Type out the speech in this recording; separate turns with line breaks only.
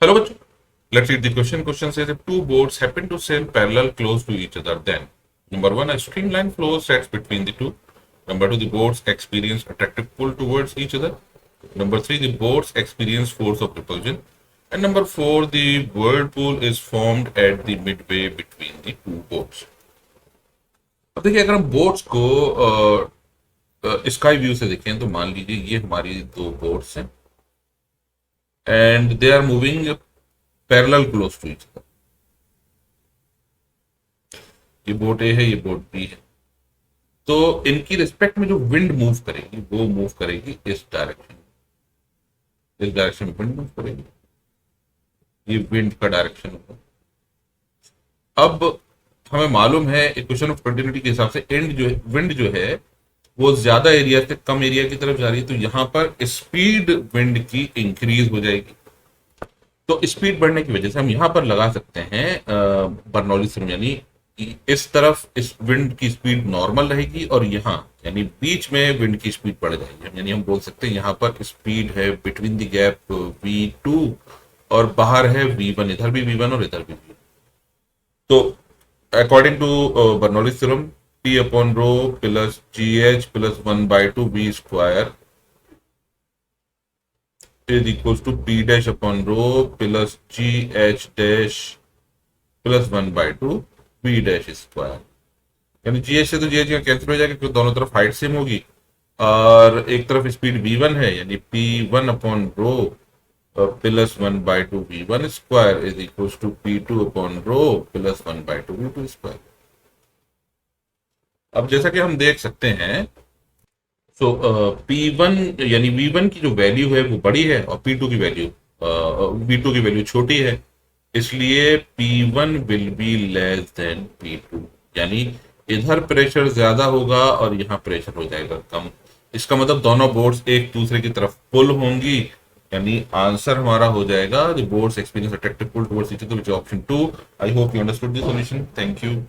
Hello, bachcho. Let's read the question. Question says if two boats happen to sail parallel close to each other, then number one, a streamline flow sets between the two. Number two, the boats experience attractive pull towards each other. Number three, the boats experience force of repulsion. And number four, the whirlpool is formed at the midway between the two boats. अब देखिए अगर हम boats को sky view से देखें तो मान लीजिए ये हमारी दो बोट्स हैं and they are moving parallel close to each other. ये बोट ए है, ये बोट बी है। तो इनकी रिस्पेक्ट में जो विंड मूव करेगी वो मूव करेगी इस डायरेक्शन में विंड मूव करेगी। ये विंड का डायरेक्शन होगा। अब हमें मालूम है इक्वेशन ऑफ कंटिन्यूटी के हिसाब से विंड जो है वो ज्यादा एरिया से कम एरिया की तरफ जा रही है, तो यहां पर स्पीड विंड की इंक्रीज हो जाएगी। तो स्पीड बढ़ने की वजह से हम यहां पर लगा सकते हैं बर्नौली थ्योरम, यानी इस तरफ इस विंड की स्पीड नॉर्मल रहेगी और यहाँ यानी बीच में विंड की स्पीड बढ़ जाएगी। यानी हम बोल सकते हैं यहाँ पर स्पीड है बिटवीन द गैप v2 और बाहर है v1, इधर भी v1 और इधर भी v1। तो according to Bernoulli theorem P upon rho plus GH plus 1/2 v square is equals to P dash upon rho plus GH dash plus 1/2 V dash square. यानी GH से तो GH का कैंसिल हो जाएगा क्योंकि दोनों तरफ हाइट सेम होगी और एक तरफ स्पीड v1 है, यानी P1 upon rho plus 1/2 v1 square is equals to P2 upon rho plus 1/2 v2 square. अब जैसा कि हम देख सकते हैं सो P1 यानी V1 की जो वैल्यू है वो बड़ी है और P2 की वैल्यू V2 की वैल्यू छोटी है, इसलिए P1 will be less than P2। यानी इधर प्रेशर ज्यादा होगा और यहाँ प्रेशर हो जाएगा कम। इसका मतलब दोनों बोर्ड्स एक दूसरे की तरफ पुल होंगी। यानी आंसर हमारा हो जाएगा the boats experience attractive pull towards each other, which is option 2। I hope you understood the solution. Thank you.